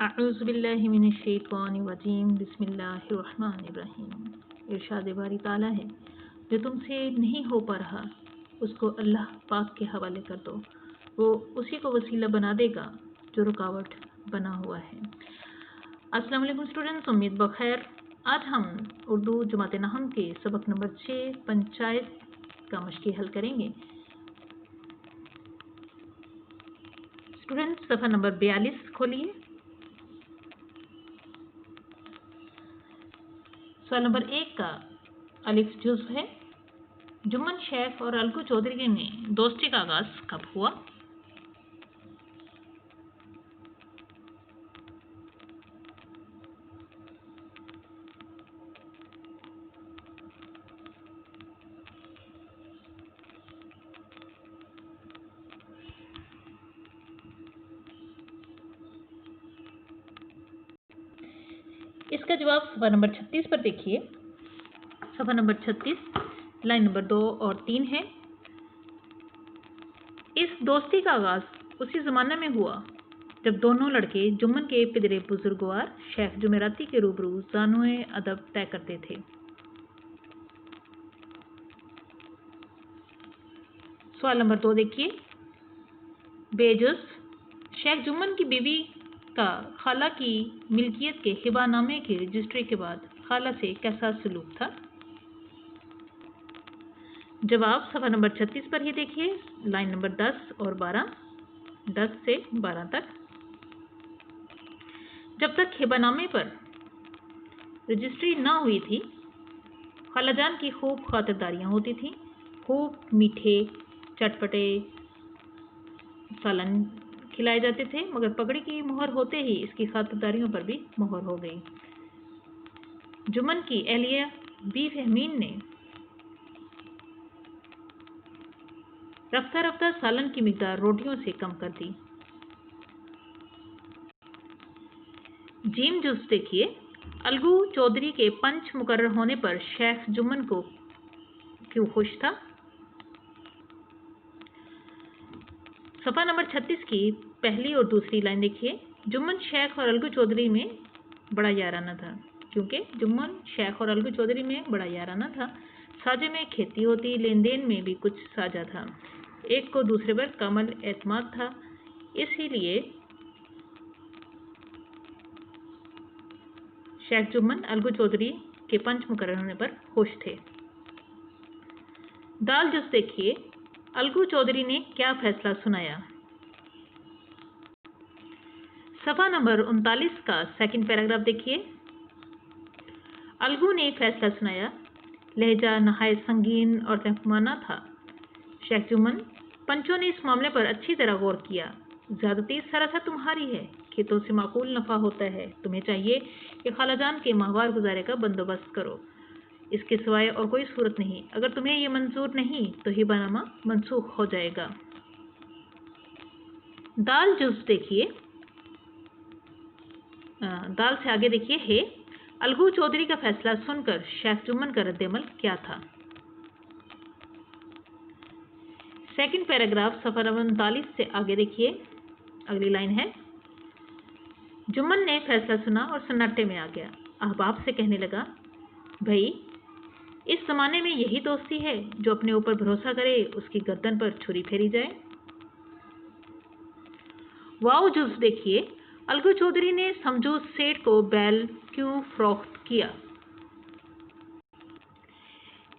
अऊज़ु बिल्लाहि मिनश्शैतानिर्रजीम बिस्मिल्लाहिर्रहमानिर्रहीम। इरशाद बारी ताला है, जो तुमसे नहीं हो पा रहा उसको अल्लाह पाक के हवाले कर दो, वो उसी को वसीला बना देगा जो रुकावट बना हुआ है। अस्सलाम वालेकुम स्टूडेंट्स, उम्मीद बखैर। आज हम उर्दू जमात नहम के सबक नंबर 6 पंचायत का मश्की हल करेंगे। स्टूडेंट्स सफ़ा नंबर 42 खोलिए। सवाल नंबर 1 का अलिफ जुज़्व है। जुम्मन शेख और अलगू चौधरी में दोस्ती का आगाज़ कब हुआ? इसका जवाब सफ़ा नंबर 36 पर देखिए। सफ़ा नंबर 36 लाइन नंबर 2 और 3 है। इस दोस्ती का आगाज़ उसी ज़माने में हुआ जब दोनों लड़के जुम्मन के पिदरे बुजुर्गवार शेख जुमेराती के रूबरू ज़ानुए अदब तय करते थे। सवाल नंबर 2 देखिए। बेजुज़ शेख जुम्मन की बीवी का खाला की मिल्कियत के हिबानामे की रजिस्ट्री के बाद खाला से कैसा सलूक था? जवाब सफ़ा नंबर 36 पर ही देखिए, लाइन नंबर 10 और 12, 10 से 12 तक। जब तक हिबानामे पर रजिस्ट्री ना हुई थी, खालाजान की खूब खातिरदारियाँ होती थीं। खूब मीठे चटपटे सालन खिलाए जाते थे, मगर पगड़ी की मोहर होते ही इसकी खातिरदारियों पर भी मोहर हो गई। जुम्मन की एहलिया बी फहमीन ने रफ्ता रफ्ता सालन की मिकदार रोटियों से कम कर दी। जीम जुज़ देखिए। अलगू चौधरी के पंच मुकर्रर होने पर शेख जुम्मन को क्यों खुश था? सफ़ा नंबर 36 की पहली और दूसरी लाइन देखिए। जुम्मन शेख और अलगू चौधरी में बड़ा याराना था, क्योंकि जुम्मन शेख और अलगू चौधरी में बड़ा याराना था। साझे में खेती होती, लेन देन में भी कुछ साझा था, एक को दूसरे पर कमल एतमाद था, इसीलिए शेख जुम्मन अलगू चौधरी के पंच मुकर्रर होने पर खुश थे। दाल जुज़ देखिए। अलगू चौधरी ने क्या फैसला सुनाया? सफ़ा नंबर 39 का सेकंड पैराग्राफ देखिए। अलगू ने फैसला सुनाया। लहजा नहायत संगीन और रहमाना था। शेख जुम्मन, पंचों ने इस मामले पर अच्छी तरह गौर किया। ज़्यादती सरासर तुम्हारी है, खेतों से माकूल नफ़ा होता है, तुम्हें चाहिए कि खालाजान के माहवार गुजारे का बंदोबस्त करो, इसके सिवाय और कोई सूरत नहीं। अगर तुम्हें यह मंजूर नहीं तो हिबानामा मनसूख हो जाएगा। दाल जुज़ देखिए, दाल से आगे देखिए है। अलगू चौधरी का फैसला सुनकर शेख जुम्मन का रद्द-ए-अमल क्या था? सेकंड पैराग्राफ सफ़ा नंबर 39 से आगे देखिए, अगली लाइन है। जुम्मन ने फैसला सुना और सन्नाटे में आ गया। अहबाब से कहने लगा, भाई, इस ज़माने में यही दोस्ती है, जो अपने ऊपर भरोसा करे उसकी गर्दन पर छुरी फेरी जाए। वाओ जुज़ देखिए। अलगू चौधरी ने समझू सेठ को बैल क्यों फरोख्त किया?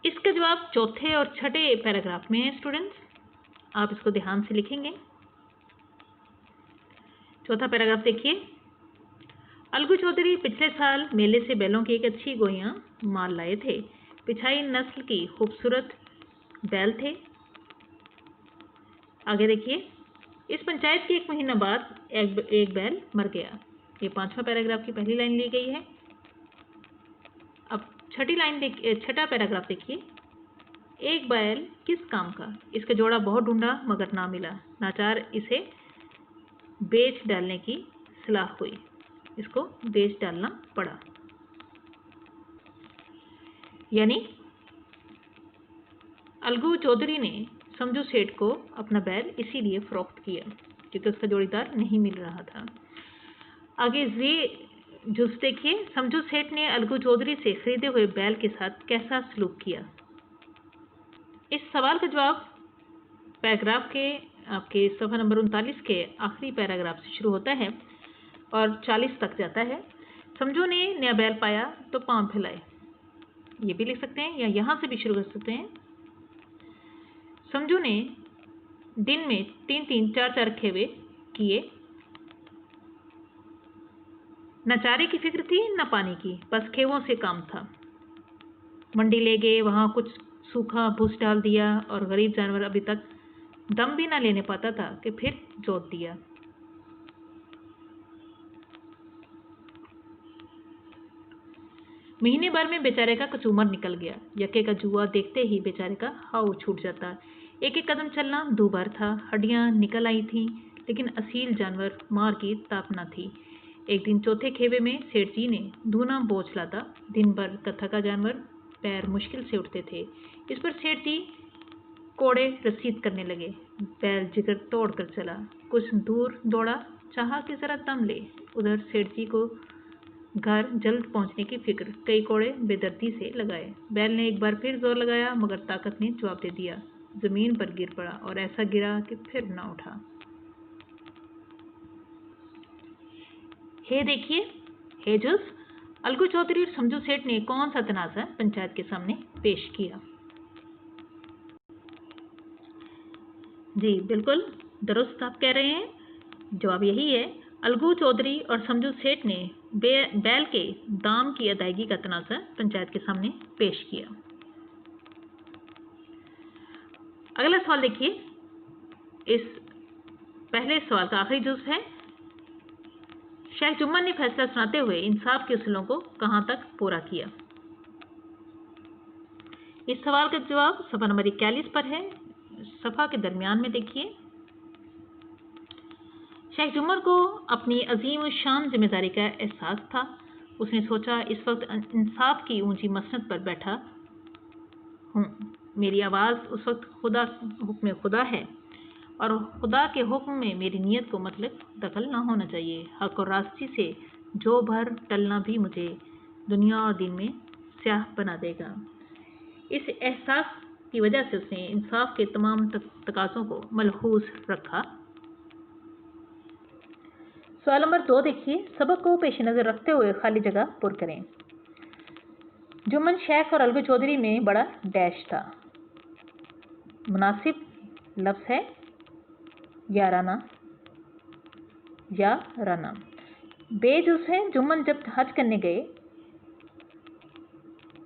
इसका जवाब चौथे और छठे पैराग्राफ में है। स्टूडेंट्स, आप इसको ध्यान से लिखेंगे। चौथा पैराग्राफ देखिए। अलगू चौधरी पिछले साल मेले से बैलों की एक अच्छी गोइयां माल लाए थे। पिछाई नस्ल की खूबसूरत बैल थे। आगे देखिए। इस पंचायत के 1 महीना बाद एक बैल मर गया। ये 5वां पैराग्राफ की पहली लाइन ली गई है। अब छठा पैराग्राफ देखिए। एक बैल किस काम का? इसका जोड़ा बहुत ढूंढा मगर ना मिला। नाचार इसे बेच डालने की सलाह हुई, इसको बेच डालना पड़ा। यानी अलगू चौधरी ने समझू सेठ को अपना बैल इसीलिए फरोख्त किया क्योंकि उसका जोड़ीदार नहीं मिल रहा था। आगे जी जुज देखिए, समझू सेठ ने अलगू चौधरी से खरीदे हुए बैल के साथ कैसा सलूक किया। इस सवाल का जवाब पैराग्राफ के आपके सफ़ा नंबर 39 के आखिरी पैराग्राफ से शुरू होता है और 40 तक जाता है। समझू ने नया बैल पाया तो पांव फैलाए, ये भी लिख सकते हैं या यहाँ से भी शुरू कर सकते हैं। समझू ने दिन में 3-3, 4-4 खेवे किए, न चारे की फिक्र थी न पानी की, बस खेवों से काम था। मंडी ले गए, वहाँ कुछ सूखा भूस डाल दिया और गरीब जानवर अभी तक दम भी ना लेने पाता था कि फिर जोत दिया। महीने भर में बेचारे का कचूमर निकल गया। यके का जुआ देखते ही बेचारे का हाव छूट जाता। एक एक कदम चलना दूभर था, हड्डियां निकल आई थीं, लेकिन असील जानवर मार की ताप न थी। एक दिन चौथे खेवे में सेठ जी ने दूना बोझ लादा। दिन भर कथा का जानवर पैर मुश्किल से उठते थे। इस पर सेठ जी कोड़े रसीद करने लगे। बैल जिगर तोड़ कर चला, कुछ दूर दौड़ा, चाहा कि जरा दम ले। उधर सेठ जी को घर जल्द पहुंचने की फिक्र, कई कोड़े बेदर्दी से लगाए। बैल ने एक बार फिर जोर लगाया, मगर ताकत ने जवाब दे दिया। जमीन पर गिर पड़ा और ऐसा गिरा कि फिर न उठा। हे देखिए, हे जुस, अलगू चौधरी और समझू सेठ ने कौन सा तनाज़ा पंचायत के सामने पेश किया। जी बिल्कुल दुरुस्त आप कह रहे हैं, जवाब यही है। अलगू चौधरी और समझू सेठ ने बैल के दाम की अदायगी का तनाज़ा पंचायत के सामने पेश किया। अगला सवाल देखिए, इस पहले सवाल का आखिरी जुज़ है। शेख जुम्मन ने फैसला सुनाते हुए इंसाफ के उसूलों को कहां तक पूरा किया। इस सवाल का जवाब सफ़ा नंबर 41 पर है। सफ़ा के दरमियान में देखिए, शेख जुम्मन को अपनी अजीम शान जिम्मेदारी का एहसास था। उसने सोचा, इस वक्त इंसाफ की ऊंची मसनद पर बैठा हूँ। मेरी आवाज़ उस वक्त हुक्म खुदा है और खुदा के हुक्म में मेरी नीयत को मतलब दखल ना होना चाहिए। हक और रास्ती से जो भर टलना भी मुझे दुनिया और दिन में स्याह बना देगा। इस एहसास की वजह से उसने इंसाफ के तमाम तकाज़ों को मलहूस रखा। सवाल नंबर 2 देखिए, सबक को पेश नज़र रखते हुए खाली जगह पुर करें। जुम्मन शेख और अलगू चौधरी में बड़ा डैश था। मुनासिब लफ्ज़ है याराना या राना। बेजुज़ है, जुम्मन जब हज करने गए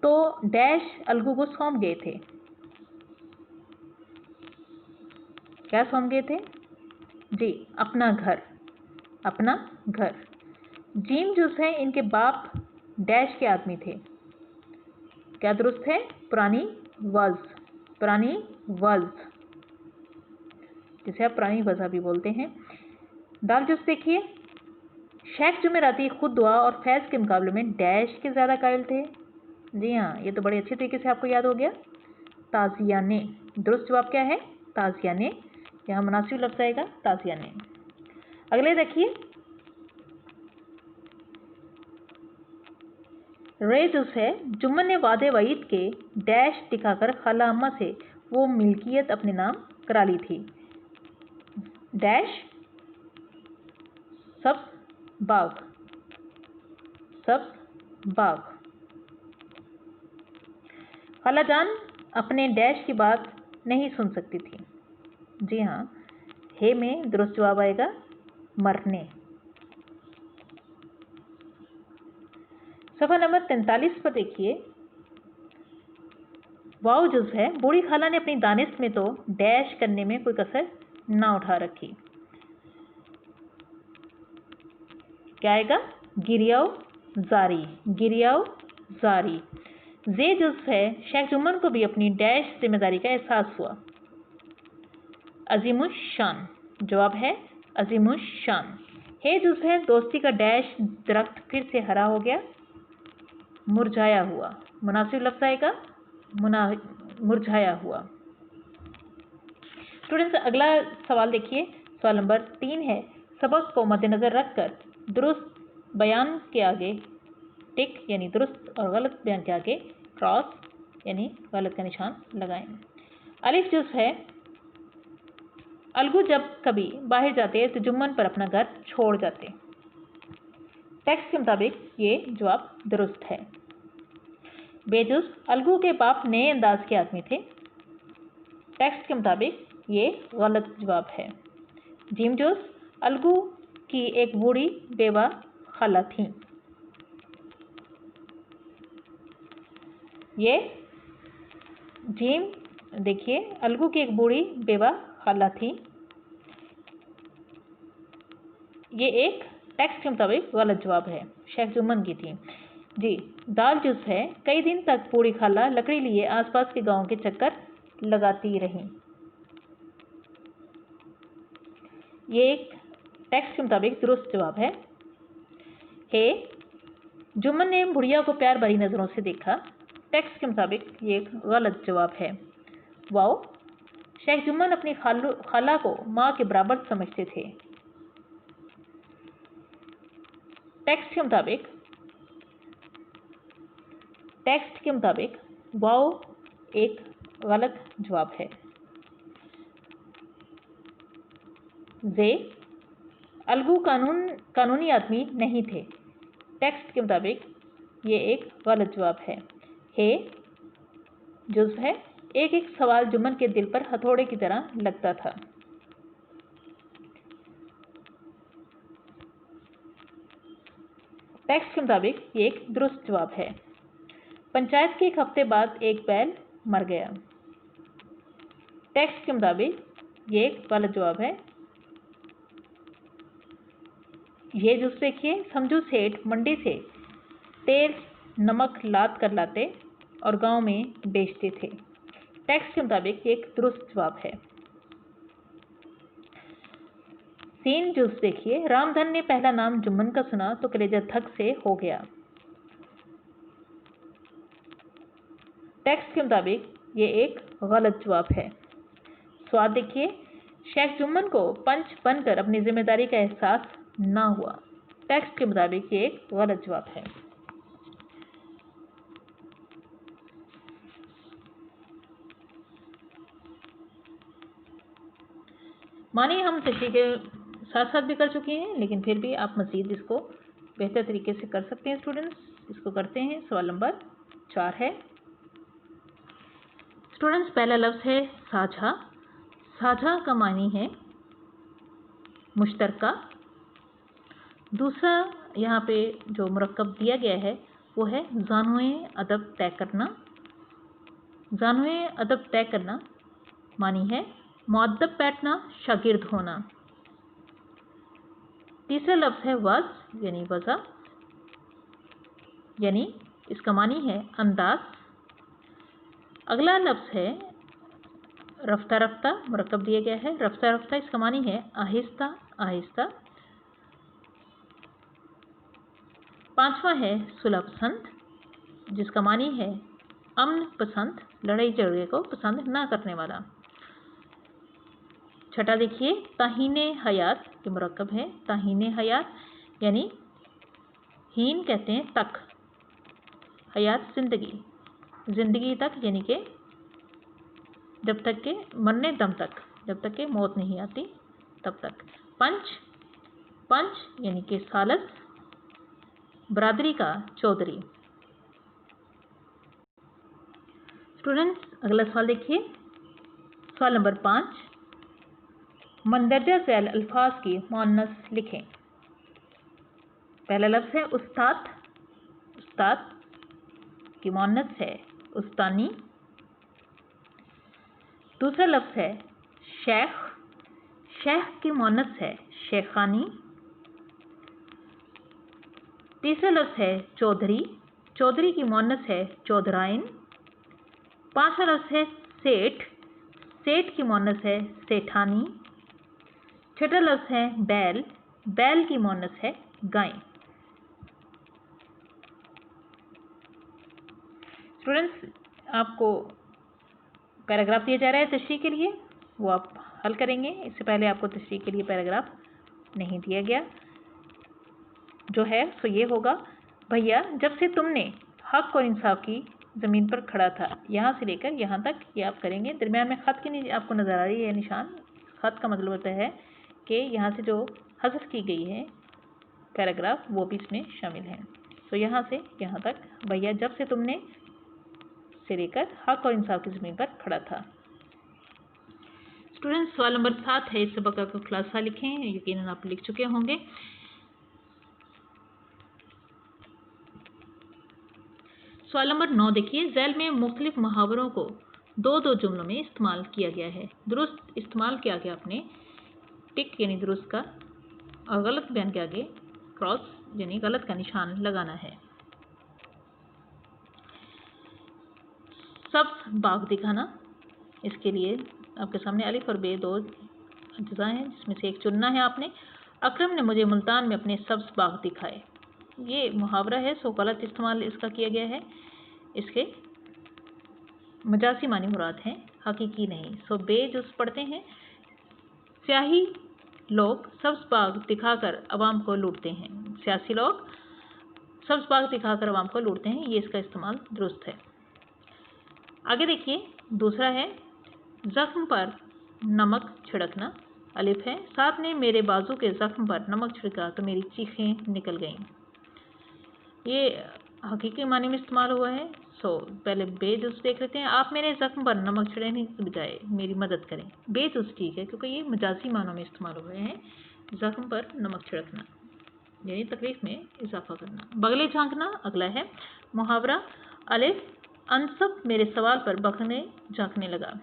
तो डैश अलगू को सौंप गए थे। क्या सौंप गए थे? जी, अपना घर, अपना घर। जीम जुज़ है, इनके बाप डैश के आदमी थे। क्या दुरुस्त है? पुरानी वज़, जिसे आप पुरानी वज़ा भी बोलते हैं। दाल जुज़ देखिए, शेख जुमेराती खुद दुआ और फैज़ के मुकाबले में डैश के ज़्यादा कायल थे। जी हाँ, ये तो बड़े अच्छे तरीके से आपको याद हो गया। ताज़ियाने, दुरुस्त जवाब क्या है? ताज़ियाने। यहाँ मुनासिब लफ्ज़ आएगा ताज़ियाने। अगले देखिए, रेजुस है, जुम्मन ने वादे वईद के डैश दिखाकर खाला अम्मा से वो मिल्कियत अपने नाम करा ली थी। डैश सब बाग। खाला जान अपने डैश की बात नहीं सुन सकती थी। जी हाँ, हे में दुरुस्त जवाब आएगा मरने। सफ़ा नंबर 43 पर देखिए, वाव जुज़ है, बूढ़ी खाला ने अपनी दानिश में तो डैश करने में कोई कसर ना उठा रखी। क्या आएगा? गिरियाओ जारी। जे जुज़ है, शेख जुम्मन को भी अपनी डैश जिम्मेदारी का एहसास हुआ। अजीमुश शान, जवाब है अजीमुश शान। हे जुज़ है, दोस्ती का डैश दरख्त फिर से हरा हो गया, मुरझाया हुआ। मुनासिब लफ्ज़ आएगा मुरझाया हुआ। स्टूडेंट्स, अगला सवाल देखिए, सवाल नंबर 3 है। सबक को मद्देनज़र रखकर दुरुस्त बयान के आगे टिक यानी दुरुस्त और गलत बयान के आगे क्रॉस यानी गलत का निशान लगाएं। अलिफ जुज़ है, अलगू जब कभी बाहर जाते तो जुम्मन पर अपना घर छोड़ जाते। टेक्स्ट के मुताबिक ये जवाब दुरुस्त है। बेजुज़, अलगू के बाप नए अंदाज के आदमी थे। टेक्स्ट के मुताबिक ये गलत जवाब है। जीम जुज़, अलगू की एक बूढ़ी बेवा खाला थी। ये जीम देखिए, अलगू की एक बूढ़ी बेवा खाला थी, ये एक टेक्स्ट के मुताबिक गलत जवाब है। शेख जुम्मन की थी। जी, दाल जुज़ है, कई दिन तक बूढ़ी खाला लकड़ी लिए आसपास के गांव के चक्कर लगाती रही, ये एक टेक्स्ट के मुताबिक दुरुस्त जवाब है। हे, जुम्मन ने बुढ़िया को प्यार भरी नज़रों से देखा। टेक्स्ट के मुताबिक ये एक गलत जवाब है। वाओ, शेख जुम्मन अपनी खाला को माँ के बराबर समझते थे। टेक्स्ट के मुताबिक वाओ एक गलत जवाब है। जे, अलगू कानूनी आदमी नहीं थे। टेक्स्ट के मुताबिक ये एक गलत जवाब है। हे जुज़ है, एक एक सवाल जुम्मन के दिल पर हथौड़े की तरह लगता था। टेक्स्ट के मुताबिक ये एक दुरुस्त जवाब है। पंचायत के एक हफ्ते बाद एक बैल मर गया। टेक्स्ट के मुताबिक ये एक गलत जवाब है। ये जो देखिए, समझू सेठ मंडी से तेल नमक लाद कर लाते और गांव में बेचते थे। टेक्स्ट के मुताबिक ये एक दुरुस्त जवाब है। सीन जूस देखिए, रामधन ने पहला नाम जुम्मन का सुना तो कलेजा धक से हो गया। टेक्स्ट के मुताबिक ये एक गलत जवाब है। स्वाद देखिए, शेख जुम्मन को पंच बनकर अपनी जिम्मेदारी का एहसास ना हुआ। टेक्स्ट के मुताबिक ये एक गलत जवाब है। मानिए हम तशरीह के साथ साथ भी कर चुके हैं, लेकिन फिर भी आप मज़ीद इसको बेहतर तरीके से कर सकते हैं स्टूडेंट्स। इसको करते हैं। सवाल नंबर 4 है स्टूडेंट्स, पहला लफ्ज़ है साझा। साझा का मानी है मुश्तरका। दूसरा यहाँ पे जो मुरक्कब दिया गया है वो है ज़ानुए अदब तय करना। ज़ानुए अदब तय करना मानी है मुअद्दब बैठना, शागिर्द होना। तीसरा लफ्ज़ है वज़ यानी वज़ा, यानी इसका मानी है अंदाज। अगला लफ्ज़ है रफ्ता रफ्ता, मुरक्कब दिया गया है रफ्ता रफ्ता, इसका मानी है आहिस्ता आहिस्ता। पांचवा है सुलह पसंद, जिसका मानी है अमन पसंद, लड़ाई झगड़े को पसंद ना करने वाला। छठा देखिए ताहीने हयात, ये मुरक्कब है ताहीने हयात, यानी हीन कहते हैं तक, हयात जिंदगी, जिंदगी तक यानी कि जब तक के मरने दम तक, जब तक के मौत नहीं आती तब तक। पंच, पंच यानी कि सालस, बरादरी का चौधरी। स्टूडेंट्स अगला सवाल देखिए। सवाल नंबर 5, मंदरजा झैल अल्फाज की मुअन्नस लिखें। पहला लफ्ज़ है उस्ताद, उस्ताद की मुअन्नस है उस्तानी। दूसरा लफ्ज़ है शेख, शेख की मुअन्नस है शेखानी। तीसरा लफ्ज़ है चौधरी, चौधरी की मुअन्नस है चौधराइन। पांचवा लफ्ज़ है सेठ, सेठ की मुअन्नस है सेठानी। छठा लफ्ज़ है बैल, बैल की मुअन्नस है गाय। स्टूडेंट्स आपको पैराग्राफ दिया जा रहा है तशरीह के लिए, वो आप हल करेंगे। इससे पहले आपको तशरीह के लिए पैराग्राफ नहीं दिया गया। जो है सो ये होगा, भैया जब से तुमने हक और इंसाफ की ज़मीन पर खड़ा था, यहाँ से लेकर यहाँ तक ये आप करेंगे। दरमियान में ख़त की आपको नज़र आ रही है निशान, ख़त का मतलब होता है कि यहाँ से जो हज़फ की गई है पैराग्राफ वो भी इसमें शामिल है। तो यहाँ से यहाँ तक, भैया जब से तुमने से लेकर हक और इंसाफ की ज़मीन पर खड़ा था। स्टूडेंट्स, सवाल नंबर 7 है, इस सबक का खुलासा लिखें। यकीनन आप लिख चुके होंगे। सवाल नंबर 9 देखिए, झैल में मुख्तलिफ मुहावरों को दो दो जुमलों में इस्तेमाल किया गया है। दुरुस्त इस्तेमाल के आगे आपने टिक यानी दुरुस्त का और गलत बयान के आगे क्रॉस यानी गलत का निशान लगाना है। सब्ज बाग दिखाना, इसके लिए आपके सामने अलिफ और बे दो अज्जा हैं जिसमें से एक चुनना है आपने। अकरम ने मुझे मुल्तान में अपने सब्ज बाग दिखाए, ये मुहावरा है, सो गलत इस्तेमाल इसका किया गया है। इसके मजासी मानी मुराद हैं, हकीकी नहीं। सो बेजुज़ पढ़ते हैं, स्याही लोग सब्ज बाग दिखाकर अवाम को लूटते हैं। सियासी लोग सब्ज बाग दिखाकर अवाम को लूटते हैं, ये इसका इस्तेमाल दुरुस्त है। आगे देखिए, दूसरा है ज़ख्म पर नमक छिड़कना, अलिफ है। साथ ने मेरे बाजू के ज़ख्म पर नमक छिड़का तो मेरी चीखें निकल गईं, ये हकीकी मानी में इस्तेमाल हुआ है। सो पहले बेजुज़ देख लेते हैं। आप मेरे ज़ख्म पर नमक छिड़कने के बजाय मेरी मदद करें। बेजुज़ ठीक है क्योंकि ये मजाजी मानों में इस्तेमाल हुए हैं। ज़ख्म पर नमक छिड़कना यानी तकलीफ में इजाफा करना। बगले झांकना अगला है मुहावरा, अलिफ। अनसब मेरे सवाल पर बगले झांकने लगा,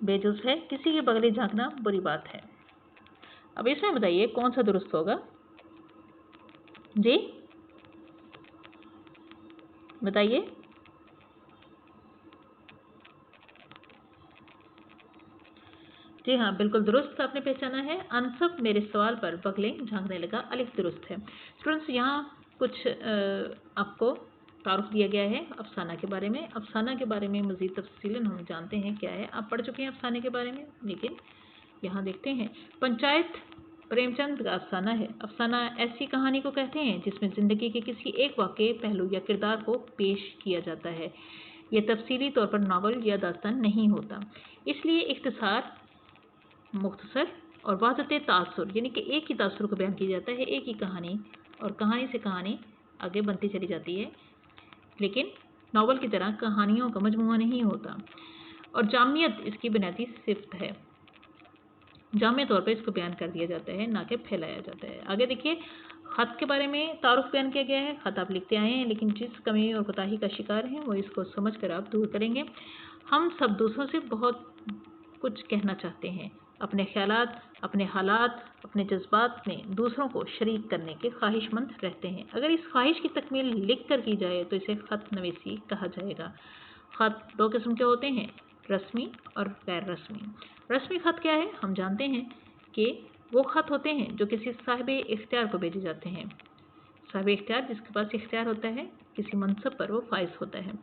बेजुज़ है, किसी के बगले झांकना बुरी बात है। अब इसमें बताइए कौन सा दुरुस्त होगा जी, बताइए। जी हाँ, बिल्कुल दुरुस्त आपने पहचाना है। अनसब मेरे सवाल पर बगले झांकने लगा, अलिफ दुरुस्त है। स्टूडेंट्स, यहाँ कुछ आपको तारुफ दिया गया है अफसाना के बारे में। अफसाना के बारे में मज़ीद तफसीलन हम जानते हैं क्या है। आप पढ़ चुके हैं अफसाने के बारे में, लेकिन यहाँ देखते हैं। पंचायत प्रेमचंद का अफसाना है। अफसाना ऐसी कहानी को कहते हैं जिसमें ज़िंदगी के किसी एक वाक़े, पहलू या किरदार को पेश किया जाता है। यह तफसीली तौर पर नावल या दास्तान नहीं होता, इसलिए इख्तिसार, मुख्तसर और वाज़ते तासुर यानी कि एक ही तासुर को बयान किया जाता है, एक ही कहानी, और कहानी से कहानी आगे बनती चली जाती है, लेकिन नावल की तरह कहानियों का मजमूआ नहीं होता। और जामियत इसकी बुनियादी सिफ्त है, जामे तौर पर इसको बयान कर दिया जाता है, ना कि फैलाया जाता है। आगे देखिए, ख़त के बारे में तारुफ बयान किया गया है। ख़त आप लिखते आए हैं, लेकिन जिस कमी और कोताही का शिकार हैं वो इसको समझ कर आप दूर करेंगे। हम सब दूसरों से बहुत कुछ कहना चाहते हैं, अपने ख्यालात, अपने हालात, अपने जज्बात में दूसरों को शरीक करने के ख्वाहिशमंद रहते हैं। अगर इस ख्वाहिश की तकमील लिख कर की जाए तो इसे ख़त नवीसी कहा जाएगा। ख़त दो किस्म के होते हैं, रस्मी और गैर रस्मी। रस्मी ख़त क्या है, हम जानते हैं कि वो ख़त होते हैं जो किसी साहिब इख्तियार को भेजे जाते हैं। साहिब इख्तियार जिसके पास इख्तियार होता है, किसी मनसब पर वो फाइज होता है,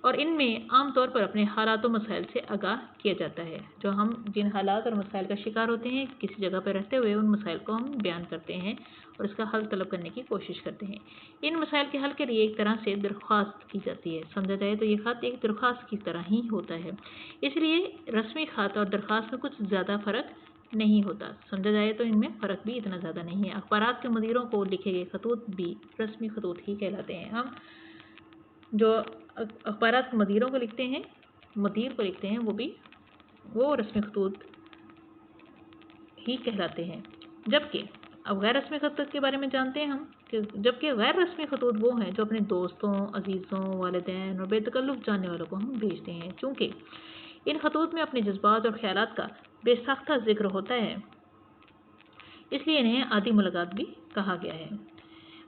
और इनमें आम तौर पर अपने हालात और मसाइल से आगाह किया जाता है। जो हम जिन हालात और मसाइल का शिकार होते हैं, किसी जगह पर रहते हुए उन मसाइल को हम बयान करते हैं और इसका हल तलब करने की कोशिश करते हैं। इन मसाइल के हल के लिए एक तरह से दरख्वास्त की जाती है। समझा जाए तो ये ख़त एक दरख्वास्त की तरह ही होता है, इसलिए रस्मी ख़त और दरख्वास्त में कुछ ज़्यादा फ़र्क नहीं होता। समझा जाए तो इनमें फ़र्क भी इतना ज़्यादा नहीं है। अखबारात के मुदीरों को लिखे गए खतूत भी रस्मी खतूत ही कहलाते हैं। हम जो अखबारात मुदीरों को लिखते हैं, मुदीर को लिखते हैं, वो रस्मी खतूत ही कहलाते हैं। जबकि अब गैर रस्मी खतूत के बारे में जानते हैं हम, जबकि गैर रस्मी खतूत वो हैं जो अपने दोस्तों, अजीज़ों, वालिदैन और बेतकल्लुफ़ जानने वालों को हम भेजते हैं। चूँकि इन खतूत में अपने जज्बात और ख्यालात का बेसाख्ता ज़िक्र होता है, इसलिए इन्हें आदि मुलाकात भी कहा गया है।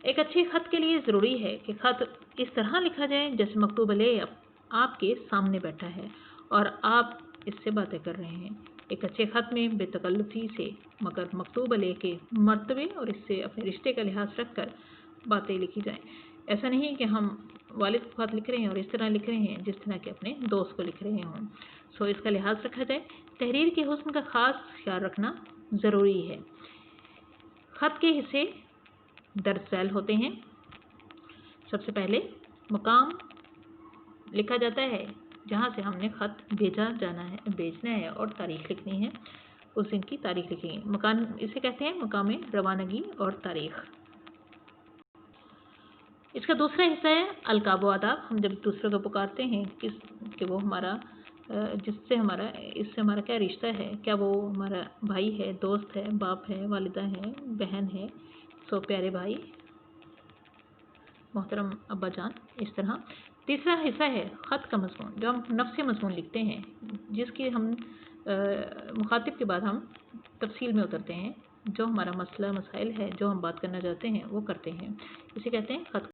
एक अच्छे ख़त के लिए ज़रूरी है कि ख़त इस तरह लिखा जाए जैसे मकतूब अलैह आपके सामने बैठा है और आप इससे बातें कर रहे हैं। एक अच्छे ख़त में बेतकल्लुफ़ी से मगर मकतूब अलैह के मर्तबे और इससे अपने रिश्ते का लिहाज रख कर बातें लिखी जाएँ। ऐसा नहीं कि हम वालिद को ख़त लिख रहे हैं और इस तरह लिख रहे हैं जिस तरह के अपने दोस्त को लिख रहे हों। सो इसका लिहाज रखा जाए। तहरीर के हुस्न का ख़ास ख्याल रखना ज़रूरी है। ख़त के हिस्से दर्ज ज़ैल होते हैं। सबसे पहले मकाम लिखा जाता है जहाँ से हमने ख़त भेजना है और तारीख़ लिखनी है, उस दिन की तारीख़ लिखनी है। मकान इसे कहते हैं मकाम रवानगी और तारीख़। इसका दूसरा हिस्सा है अलकाब व आदाब। हम जब दूसरे को पुकारते हैं कि वो हमारा इससे हमारा क्या रिश्ता है, क्या वो हमारा भाई है, दोस्त है, बाप है, वालिदा है, बहन है, सो प्यारे भाई, मोहतरम अब्बा जान, इस तरह। तीसरा हिस्सा है ख़त का मज़मून, जो हम नफ्सी मज़मून लिखते हैं, जिसकी हम मुखातिब के बाद हम तफसील में उतरते हैं, जो हमारा मसला मसाइल है, जो हम बात करना चाहते हैं वो करते हैं, इसे कहते हैं ख़त।